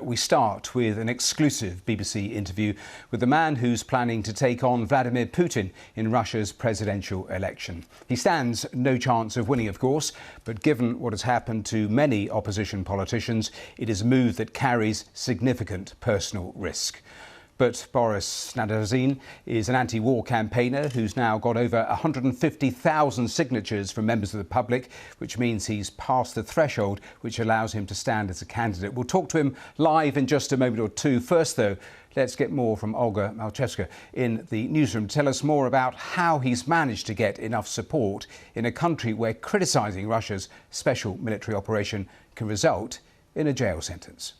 we start with an exclusive BBC interview with the man who's planning to take on Vladimir Putin in Russia's presidential election. He stands no chance of winning, of course, but given what has happened to many opposition politicians, it is a move that carries significant personal risk. But Boris Nadezhdin is an anti-war campaigner who's now got over 150,000 signatures from members of the public, which means he's passed the threshold which allows him to stand as a candidate. We'll talk to him live in just a moment or two. First, though, let's get more from Olga Malchevska in the newsroom. Tell us more about how he's managed to get enough support in a country where criticising Russia's special military operation can result in a jail sentence.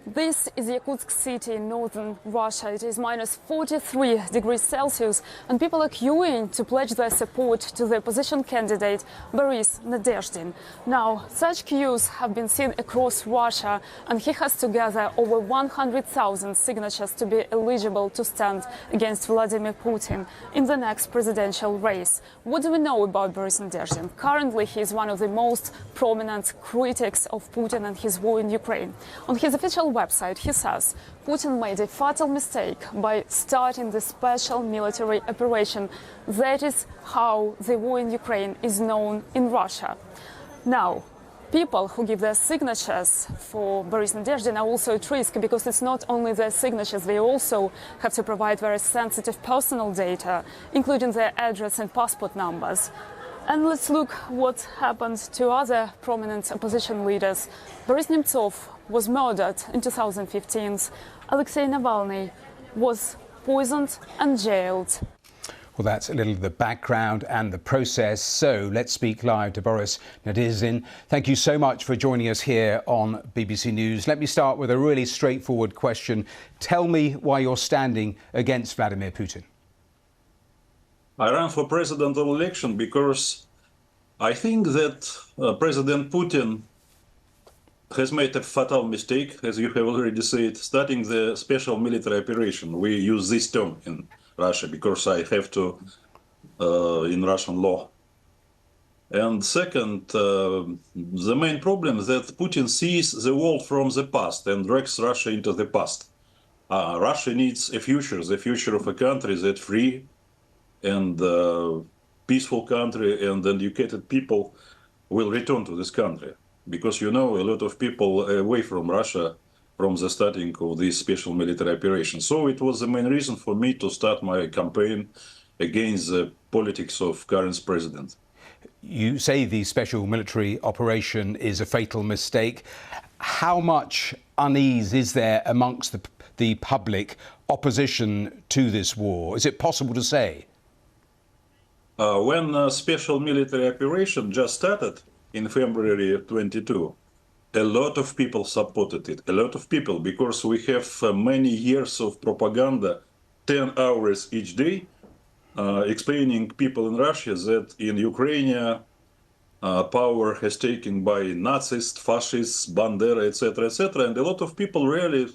This is Yakutsk city in northern Russia. It is minus 43 degrees Celsius, and people are queuing to pledge their support to the opposition candidate Boris Nadezhdin. Now, such queues have been seen across Russia, and he has to gather over 100,000 signatures to be eligible to stand against Vladimir Putin in the next presidential race. What do we know about Boris Nadezhdin? Currently, he is one of the most prominent critics of Putin and his war in Ukraine. On his official website, he says Putin made a fatal mistake by starting the special military operation. That is how the war in Ukraine is known in Russia. Now, people who give their signatures for Boris Nadezhdin are also at risk, because it's not only their signatures, they also have to provide very sensitive personal data, including their address and passport numbers. And let's look what happened to other prominent opposition leaders. Boris Nemtsov was murdered in 2015. Alexei Navalny was poisoned and jailed. Well, that's a little of the background and the process. So let's speak live to Boris Nadezhdin. Thank you so much for joining us here on BBC News. Let me start with a really straightforward question. Tell me why you're standing against Vladimir Putin. I ran for presidential election because I think that President Putin has made a fatal mistake, as you have already said, starting the special military operation. We use this term in Russia because I have to in Russian law. And second, the main problem is that Putin sees the world from the past and drags Russia into the past. Russia needs a future, the future of a country that's free and peaceful country, and educated people will return to this country. Because, you know, a lot of people away from Russia from the starting of this special military operation. So it was the main reason for me to start my campaign against the politics of current president. You say the special military operation is a fatal mistake. How much unease is there amongst the public opposition to this war? Is it possible to say? When a special military operation just started in February 22, a lot of people supported it, a lot of people, because we have many years of propaganda, 10 hours each day, explaining people in Russia that in Ukraine power has taken by Nazis, fascists, Bandera, etc., and a lot of people really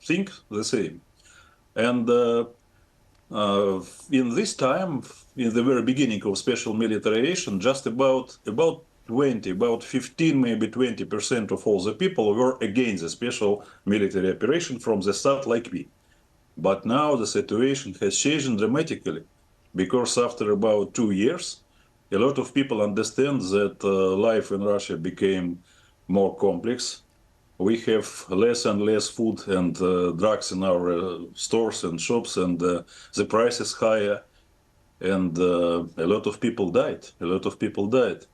think the same. And in this time, in the very beginning of special military action, just about 15, maybe 20% of all the people were against the special military operation from the start, like me. But now the situation has changed dramatically, because after about 2 years, a lot of people understand that life in Russia became more complex. We have less and less food and drugs in our stores and shops, and the price is higher, and a lot of people died. A lot of people died.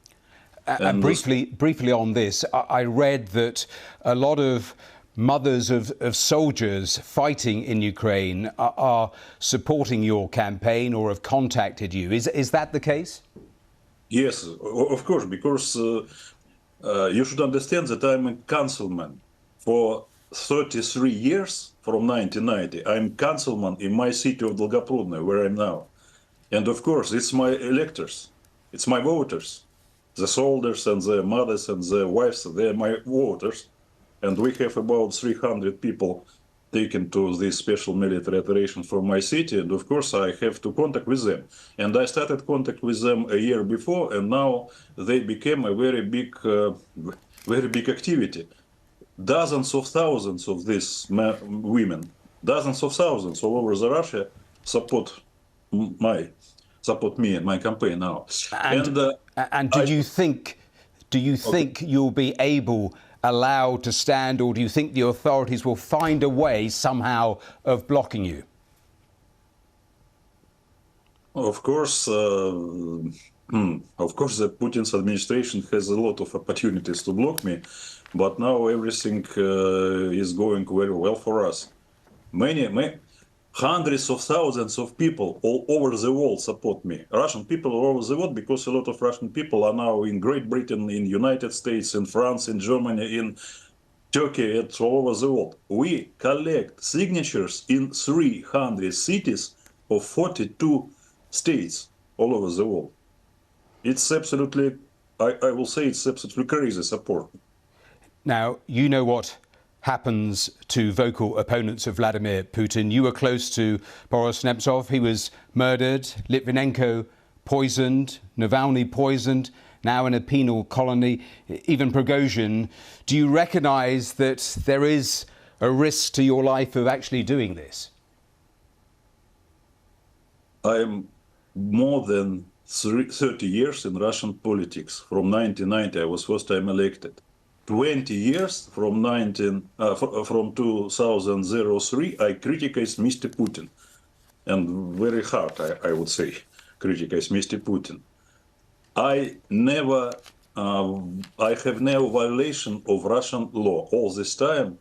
And briefly on this, I read that a lot of mothers of soldiers fighting in Ukraine are supporting your campaign or have contacted you. Is that the case? Yes, of course, because you should understand that I'm a councilman for 33 years, from 1990. I'm councilman in my city of Dolgoprudnoye, where I'm now. And of course, it's my electors, it's my voters. The soldiers and the mothers and the wives, they're my voters. And we have about 300 people taken to this special military operation from my city. And of course, I have to contact with them. And I started contact with them a year before, and now they became a very big activity. dozens of thousands of these women, dozens of thousands all over the Russia support me and my campaign now. And do you think you'll be allowed to stand, or do you think the authorities will find a way somehow of blocking you? Of course, the Putin's administration has a lot of opportunities to block me, but now everything is going very well for us. Hundreds of thousands of people all over the world support me. Russian people all over the world, because a lot of Russian people are now in Great Britain, in United States, in France, in Germany, in Turkey, it's all over the world. We collect signatures in 300 cities of 42 states all over the world. It's absolutely, I will say it's absolutely crazy support. Now, you know what happens to vocal opponents of Vladimir Putin. You were close to Boris Nadezhdin. He was murdered, Litvinenko poisoned, Navalny poisoned, now in a penal colony, even Prigozhin. Do you recognise that there is a risk to your life of actually doing this? I am more than 30 years in Russian politics. From 1990, I was first time elected. 20 years from 2003, I criticized Mr. Putin, and very hard, I would say, criticize Mr. Putin. I have no violation of Russian law. All this time,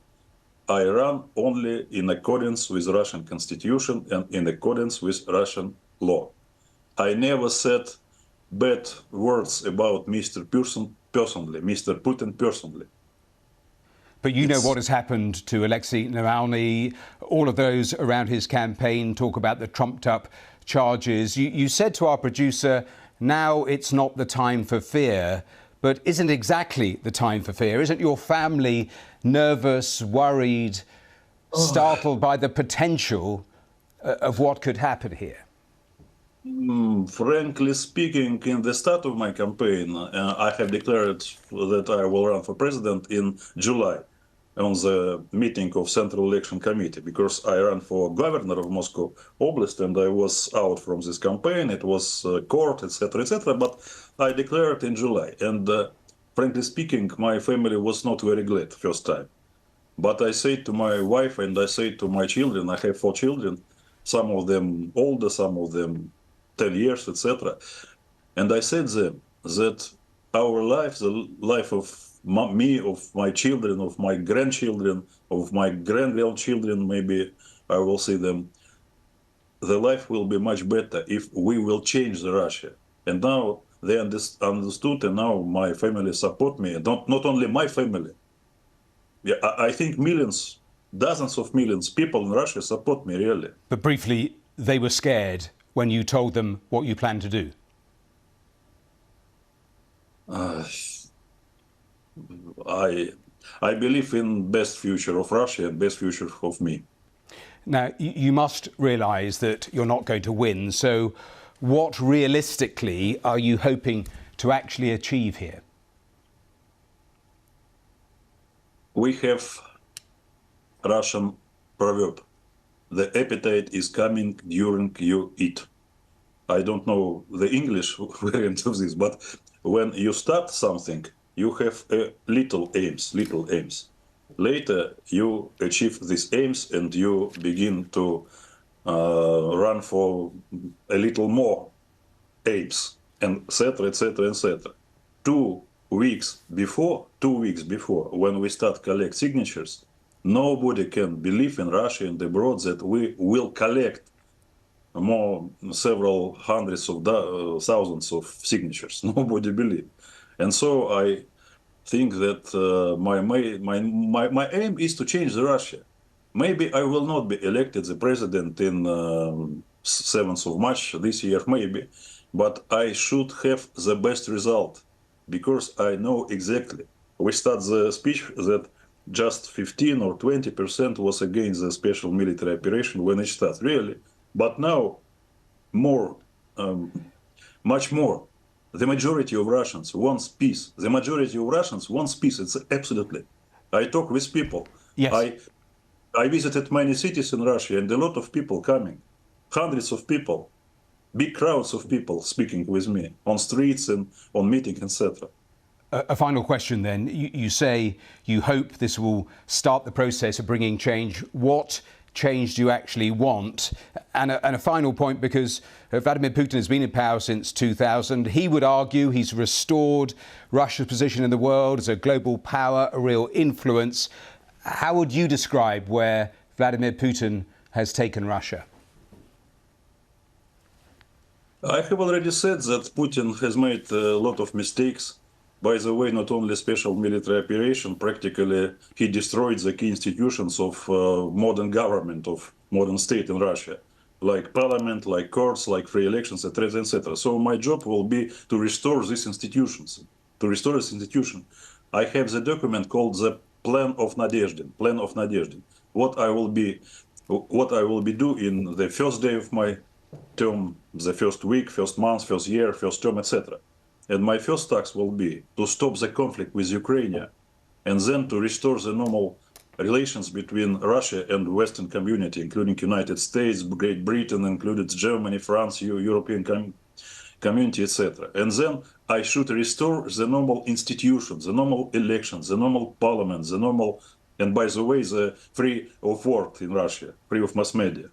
I run only in accordance with Russian constitution and in accordance with Russian law. I never said bad words about Mr. Putin personally. But you know what has happened to Alexei Navalny. All of those around his campaign talk about the trumped up charges. You said to our producer, now it's not the time for fear, but isn't exactly the time for fear? Isn't your family nervous, worried, startled by the potential of what could happen here? Frankly speaking, in the start of my campaign, I have declared that I will run for president in July on the meeting of Central Election Committee, because I ran for governor of Moscow Oblast and I was out from this campaign. It was court, etc., but I declared in July. And frankly speaking, my family was not very glad first time. But I say to my wife and I say to my children, I have 4 children, some of them older, some of them 10 years, etc. And I said them that our life, the life of me, of my children, of my grandchildren, of my grandchildren, maybe I will see them, the life will be much better if we will change the Russia. And now they understood, and now my family support me. Not only my family. Yeah, I think millions, dozens of millions people in Russia support me, really. But briefly, they were scared when you told them what you plan to do? I believe in best future of Russia and best future of me. Now, you must realise that you're not going to win. So what realistically are you hoping to actually achieve here? We have Russian proverb. The appetite is coming during you eat. I don't know the English variant of this, but when you start something, you have little aims. Later, you achieve these aims and you begin to run for a little more aims, and etc., etc., etc. 2 weeks before, when we start collect signatures, nobody can believe in Russia and abroad that we will collect several hundreds of thousands of signatures. Nobody believe. And so I think that my aim is to change Russia. Maybe I will not be elected the president in 7th of March this year, maybe, but I should have the best result, because I know exactly. We start the speech that just 15 or 20% was against the special military operation when it started, really. But now, much more. The majority of Russians wants peace. The majority of Russians wants peace. It's absolutely. I talk with people. Yes. I visited many cities in Russia and a lot of people coming, hundreds of people, big crowds of people speaking with me on streets and on meetings, etc. A final question then. You say you hope this will start the process of bringing change. What change do you actually want? And a final point, because Vladimir Putin has been in power since 2000. He would argue he's restored Russia's position in the world as a global power, a real influence. How would you describe where Vladimir Putin has taken Russia? I have already said that Putin has made a lot of mistakes. By the way, not only special military operation, practically he destroyed the key institutions of modern government, of modern state in Russia, like parliament, like courts, like free elections, etc., etc. So my job will be to restore these institutions, to restore this institution. I have the document called the Plan of Nadezhdin, Plan of Nadezhdin. What I will be do in the first day of my term, the first week, first month, first year, first term, etc. And my first task will be to stop the conflict with Ukraine and then to restore the normal relations between Russia and Western community, including United States, Great Britain, included Germany, France, European community, etc. And then I should restore the normal institutions, the normal elections, the normal parliament, the normal, and by the way, the free of word in Russia, free of mass media.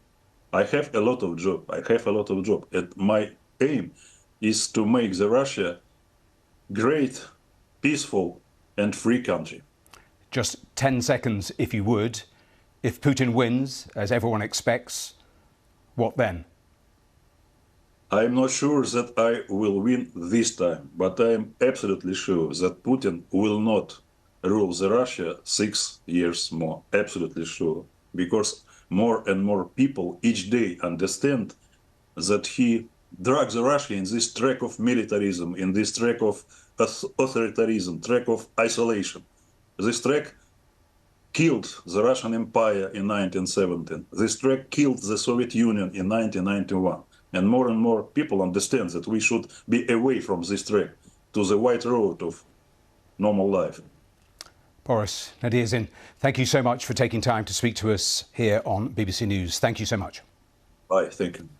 I have a lot of job. And my aim is to make the Russia great, peaceful, and free country. Just 10 seconds, if you would. If Putin wins, as everyone expects, what then? I'm not sure that I will win this time, but I'm absolutely sure that Putin will not rule the Russia 6 years more. Absolutely sure. Because more and more people each day understand that he drags Russia in this track of militarism, in this track of authoritarianism, track of isolation. This track killed the Russian Empire in 1917. This track killed the Soviet Union in 1991. And more people understand that we should be away from this track to the white road of normal life. Boris Nadezhdin, thank you so much for taking time to speak to us here on BBC News. Thank you so much. Bye, thank you.